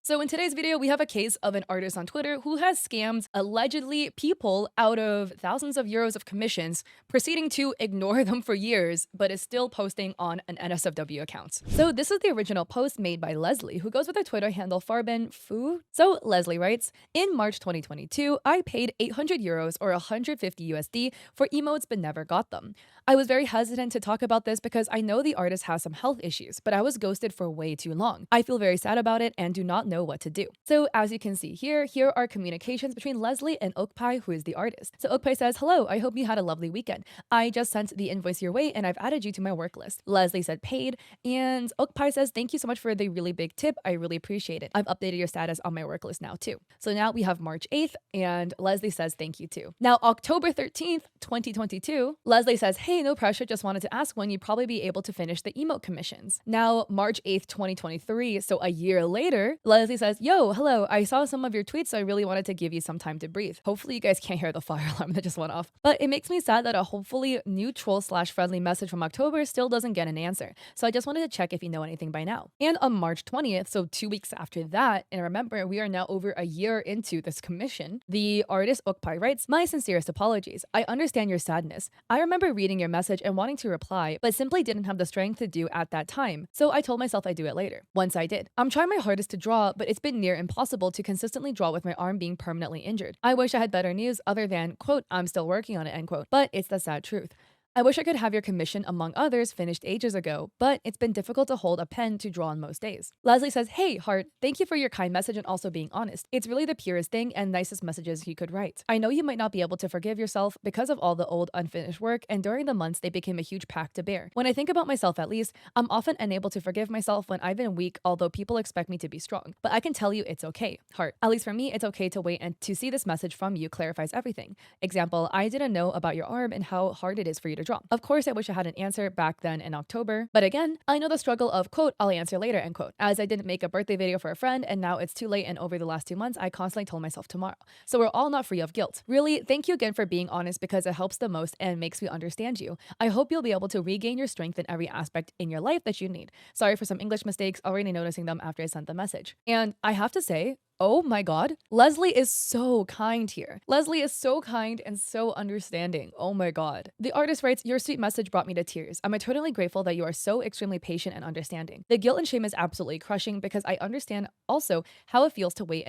So in today's video, we have a case of an artist on Twitter who has scammed allegedly people out of thousands of euros of commissions, proceeding to ignore them for years, but is still posting on an NSFW account. So this is the original post made by Leslie, who goes with her Twitter handle Farben So Leslie writes, in March 2022, I paid 800 euros or 150 USD for emotes but never got them. I was very hesitant to talk about this because I know the artist has some health issues, but I was ghosted for way too long. I feel very sad about it and do not know what to do. So as you can see here are communications between Leslie and Oakie, who is the artist. So Oakie says, hello, I hope you had a lovely weekend. I just sent the invoice your way and I've added you to my work list. Leslie said paid, and Oakie says, thank you so much for the really big tip. I really appreciate it. I've updated your status on my work list now too. So now we have March 8th and Leslie says thank you too. Now October 13th, 2022, Leslie says, hey, no pressure, just wanted to ask when you'd probably be able to finish the emote commissions. Now March 8th, 2023, so a year later, Leslie says, yo, hello, I saw some of your tweets, so I really wanted to give you some time to breathe. Hopefully you guys can't hear the fire alarm that just went off. But it makes me sad that a hopefully neutral/friendly message from October still doesn't get an answer. So I just wanted to check if you know anything by now. And on March 20th, so 2 weeks after that, and remember, we are now over a year into this commission, the artist Oakie writes, my sincerest apologies. I understand your sadness. I remember reading your message and wanting to reply, but simply didn't have the strength to do at that time. So I told myself I'd do it later. Once I did. I'm trying my hardest to draw, but it's been near impossible to consistently draw with my arm being permanently injured. I wish I had better news other than, quote, I'm still working on it, end quote. But it's the sad truth. I wish I could have your commission, among others, finished ages ago, but it's been difficult to hold a pen to draw on most days. Leslie says, hey, heart, thank you for your kind message and also being honest. It's really the purest thing and nicest messages you could write. I know you might not be able to forgive yourself because of all the old unfinished work, and during the months, they became a huge pack to bear. When I think about myself at least, I'm often unable to forgive myself when I've been weak, although people expect me to be strong. But I can tell you it's okay, heart. At least for me, it's okay to wait and to see this message from you clarifies everything. Example, I didn't know about your arm and how hard it is for you to draw. Of course, I wish I had an answer back then in October. But again, I know the struggle of, quote, I'll answer later, end quote, as I didn't make a birthday video for a friend and now it's too late, and over the last 2 months, I constantly told myself tomorrow. So we're all not free of guilt. Really, thank you again for being honest because it helps the most and makes me understand you. I hope you'll be able to regain your strength in every aspect in your life that you need. Sorry for some English mistakes, already noticing them after I sent the message. And I have to say, oh my God, Leslie is so kind here. Leslie is so kind and so understanding. Oh my God. The artist writes, your sweet message brought me to tears. I'm eternally grateful that you are so extremely patient and understanding. The guilt and shame is absolutely crushing because I understand also how it feels to wait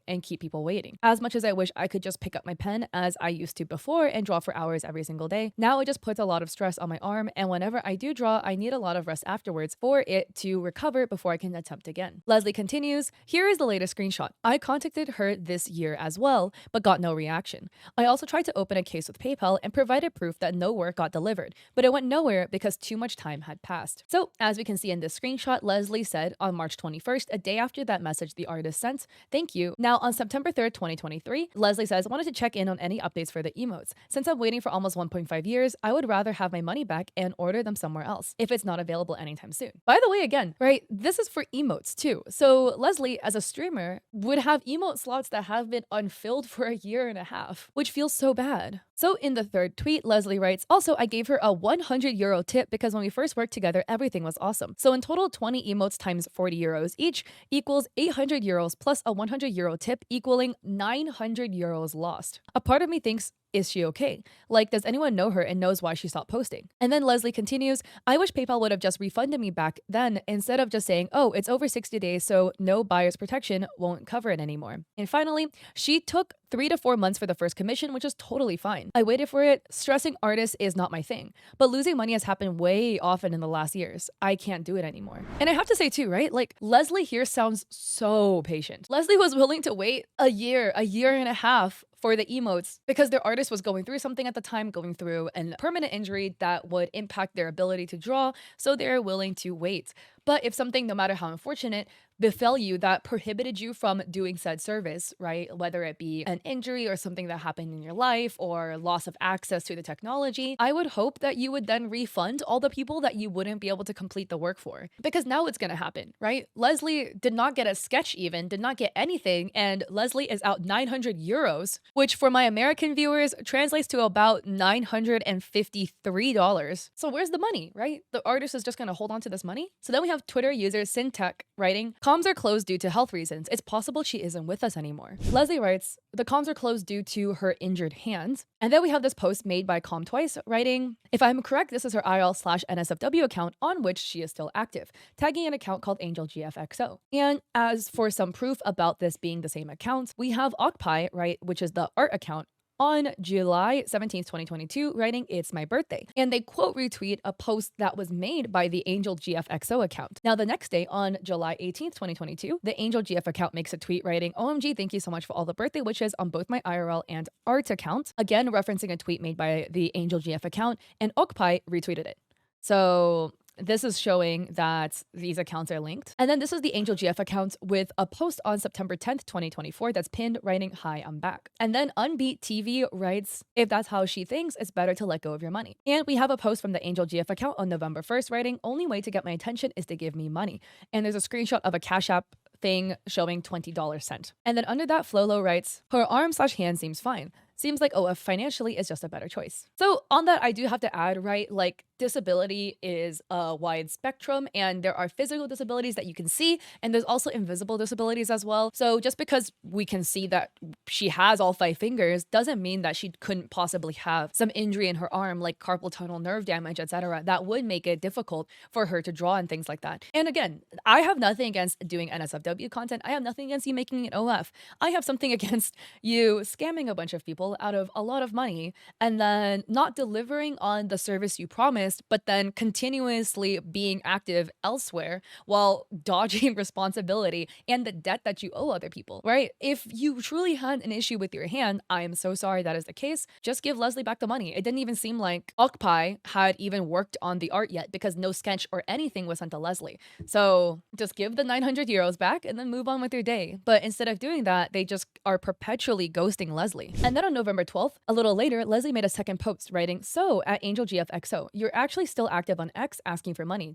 and keep people waiting. As much as I wish I could just pick up my pen as I used to before and draw for hours every single day, now it just puts a lot of stress on my arm, and whenever I do draw, I need a lot of rest afterwards for it to recover before I can attempt again. Leslie continues, here is the latest screenshot. I contacted her this year as well, but got no reaction. I also tried to open a case with PayPal and provided proof that no work got delivered, but it went nowhere because too much time had passed. So as we can see in this screenshot, Leslie said on March 21st, a day after that message the artist sent, thank you. Now on September 3rd, 2023, Leslie says, wanted to check in on any updates for the emotes. Since I'm waiting for almost 1.5 years, I would rather have my money back and order them somewhere else if it's not available anytime soon. By the way, again, right, this is for emotes too. So Leslie, as a streamer, would have emote slots that have been unfilled for a year and a half, which feels so bad. So in the third tweet, Leslie writes, also, I gave her a 100 euro tip because when we first worked together, everything was awesome. So in total, 20 emotes times 40 euros each equals 800 euros plus a 100 euro tip equaling 900 euros lost. A part of me thinks, is she okay? Like, does anyone know her and knows why she stopped posting? And then Leslie continues, I wish PayPal would have just refunded me back then instead of just saying, oh, it's over 60 days, so no buyer's protection won't cover it anymore. And finally, she took 3 to 4 months for the first commission, which is totally fine. I waited for it. Stressing artists is not my thing, but losing money has happened way often in the last years. I can't do it anymore. And I have to say too, right? Like, Leslie here sounds so patient. Leslie was willing to wait a year and a half for the emotes because their artist was going through something at the time, going through a permanent injury that would impact their ability to draw, so they're willing to wait. But if something, no matter how unfortunate, befell you that prohibited you from doing said service, right? Whether it be an injury or something that happened in your life or loss of access to the technology, I would hope that you would then refund all the people that you wouldn't be able to complete the work for. Because now it's gonna happen, right? Leslie did not get a sketch even, did not get anything, and Leslie is out 900 euros, which for my American viewers translates to about $953. So where's the money, right? The artist is just gonna hold on to this money? So then we have Twitter user Syntech writing, Comms are closed due to health reasons. It's possible she isn't with us anymore. Leslie writes, the comms are closed due to her injured hand. And then we have this post made by Com Twice writing, if I'm correct, this is her IRL/NSFW account on which she is still active, tagging an account called AngelGFXO. And as for some proof about this being the same account, we have Oakie, right, which is the art account, on July 17th, 2022, writing, it's my birthday. And they quote retweet a post that was made by the Angel GFXO account. Now, the next day, on July 18th, 2022, the Angel GF account makes a tweet writing, OMG, thank you so much for all the birthday wishes on both my IRL and art account. Again, referencing a tweet made by the Angel GF account, and Oakie retweeted it. So this is showing that these accounts are linked. And then this is the Angel GF account with a post on September 10th, 2024 that's pinned writing, hi, I'm back. And then Unbeat TV writes, if that's how she thinks, it's better to let go of your money. And we have a post from the Angel GF account on November 1st writing, only way to get my attention is to give me money. And there's a screenshot of a Cash App thing showing $20 sent. And then under that, Flolo writes, her arm/hand seems fine. Seems like OF financially is just a better choice. So on that, I do have to add, right, like disability is a wide spectrum and there are physical disabilities that you can see and there's also invisible disabilities as well. So just because we can see that she has all 5 fingers doesn't mean that she couldn't possibly have some injury in her arm like carpal tunnel nerve damage, etc. That would make it difficult for her to draw and things like that. And again, I have nothing against doing NSFW content. I have nothing against you making an OF. I have something against you scamming a bunch of people out of a lot of money and then not delivering on the service you promised, but then continuously being active elsewhere while dodging responsibility and the debt that you owe other people, right? If you truly had an issue with your hand, I am so sorry that is the case. Just give Leslie back the money. It didn't even seem like Oakie had even worked on the art yet because no sketch or anything was sent to Leslie. So just give the 900 euros back and then move on with your day. But instead of doing that, they just are perpetually ghosting Leslie. And then on November 12th, a little later, Leslie made a second post writing, so at AngelGFXO, you're actually still active on X asking for money, ...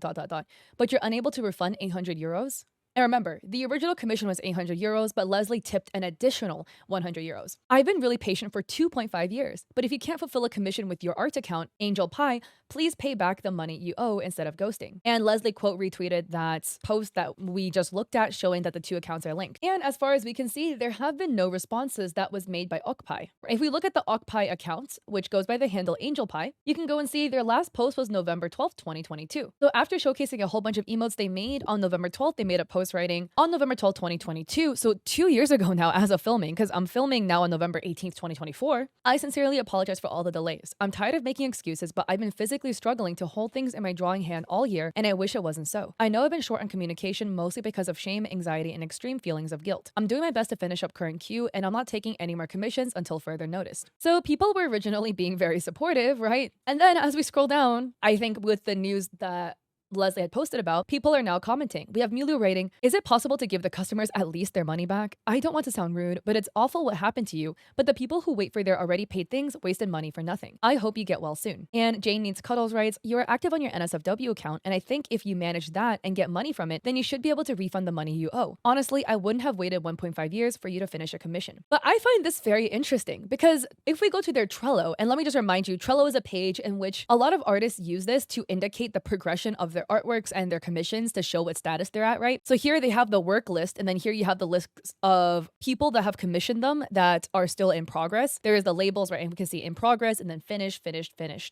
but you're unable to refund 800 euros? And remember, the original commission was 800 euros, but Leslie tipped an additional 100 euros. I've been really patient for 2.5 years, but if you can't fulfill a commission with your art account, Angel Pie, please pay back the money you owe instead of ghosting. And Leslie quote retweeted that post that we just looked at showing that the 2 accounts are linked. And as far as we can see, there have been no responses that was made by Oakie. If we look at the Oakie account, which goes by the handle Angel Pie, you can go and see their last post was November 12th, 2022. So after showcasing a whole bunch of emotes they made on November 12th, they made a post writing, on November 12th, 2022, so 2 years ago now as of filming, because I'm filming now on November 18th, 2024, I sincerely apologize for all the delays. I'm tired of making excuses, but I've been physically struggling to hold things in my drawing hand all year, and I wish it wasn't so. I know I've been short on communication mostly because of shame, anxiety, and extreme feelings of guilt. I'm doing my best to finish up current queue, and I'm not taking any more commissions until further notice. So people were originally being very supportive, right? And then as we scroll down, I think with the news that Leslie had posted about, people are now commenting. We have Milu writing, is it possible to give the customers at least their money back? I don't want to sound rude, but it's awful what happened to you, but the people who wait for their already paid things wasted money for nothing. I hope you get well soon. And Jane Needs Cuddles writes, you are active on your NSFW account, and I think if you manage that and get money from it, then you should be able to refund the money you owe. Honestly, I wouldn't have waited 1.5 years for you to finish a commission. But I find this very interesting because if we go to their Trello, and let me just remind you, Trello is a page in which a lot of artists use this to indicate the progression of their artworks and their commissions to show what status they're at, right? So here they have the work list, and then here you have the lists of people that have commissioned them that are still in progress. There is the labels, right? And we can see in progress and then finished,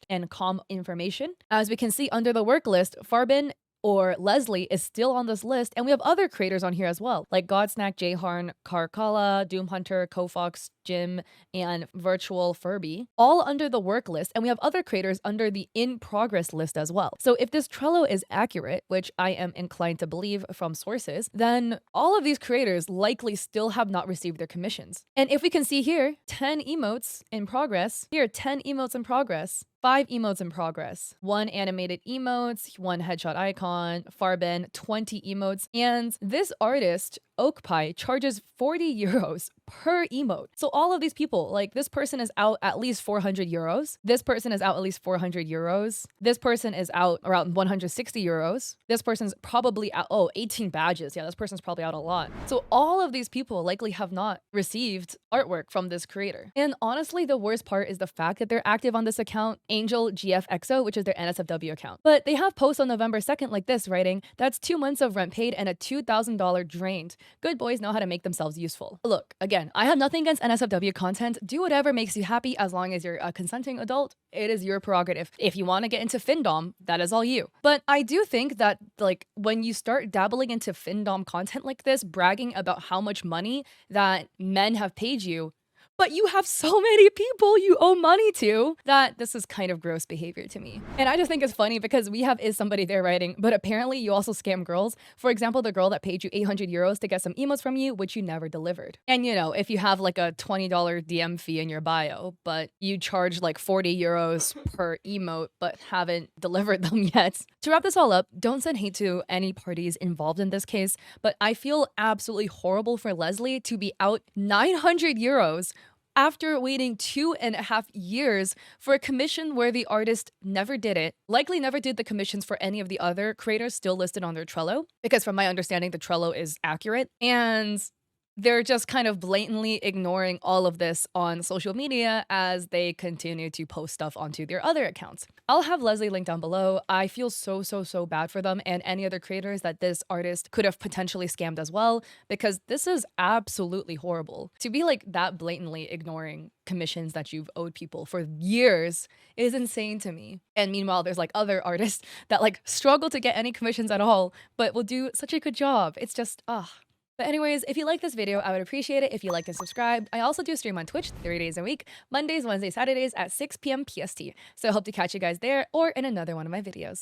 and com information. As we can see under the work list, Farbin or Leslie is still on this list, and we have other creators on here as well, like Godsnack, Jharn, Carcala, Doom Hunter, Kofox, Jim, and Virtual Furby, all under the work list, and we have other creators under the in progress list as well. So if this Trello is accurate, which I am inclined to believe from sources, then all of these creators likely still have not received their commissions. And if we can see here, 10 emotes in progress, here 10 emotes in progress, 5 emotes in progress, 1 animated emotes, 1 headshot icon, Farben, 20 emotes. And this artist Oakie charges 40 euros per emote. So all of these people, like this person is out at least 400 euros. This person is out at least 400 euros. This person is out around 160 euros. This person's probably out, 18 badges. Yeah, this person's probably out a lot. So all of these people likely have not received artwork from this creator. And honestly, the worst part is the fact that they're active on this account, Angel GFXO, which is their NSFW account. But they have posts on November 2nd like this, writing, "That's 2 months of rent paid and a $2,000 drained. Good boys know how to make themselves useful." Look, again, I have nothing against NSFW content. Do whatever makes you happy as long as you're a consenting adult. It is your prerogative. If you want to get into Findom, that is all you. But I do think that, like, when you start dabbling into Findom content like this, bragging about how much money that men have paid you, but you have so many people you owe money to, that this is kind of gross behavior to me. And I just think it's funny because we have Is Somebody There writing, "But apparently you also scam girls. For example, the girl that paid you 800 euros to get some emotes from you, which you never delivered." And you know, if you have like a $20 DM fee in your bio, but you charge like 40 euros per emote, but haven't delivered them yet. To wrap this all up, don't send hate to any parties involved in this case, but I feel absolutely horrible for Leslie to be out 900 euros after waiting 2.5 years for a commission where the artist never did it, likely never did the commissions for any of the other creators still listed on their Trello, because from my understanding, the Trello is accurate, and they're just kind of blatantly ignoring all of this on social media as they continue to post stuff onto their other accounts. I'll have Leslie linked down below. I feel so bad for them and any other creators that this artist could have potentially scammed as well, because this is absolutely horrible. To be like that blatantly ignoring commissions that you've owed people for years is insane to me. And meanwhile, there's like other artists that like struggle to get any commissions at all, but will do such a good job. It's just, But anyways, if you like this video, I would appreciate it if you liked and subscribed. I also do stream on Twitch 3 days a week, Mondays, Wednesdays, Saturdays at 6 p.m. PST. So I hope to catch you guys there or in another one of my videos.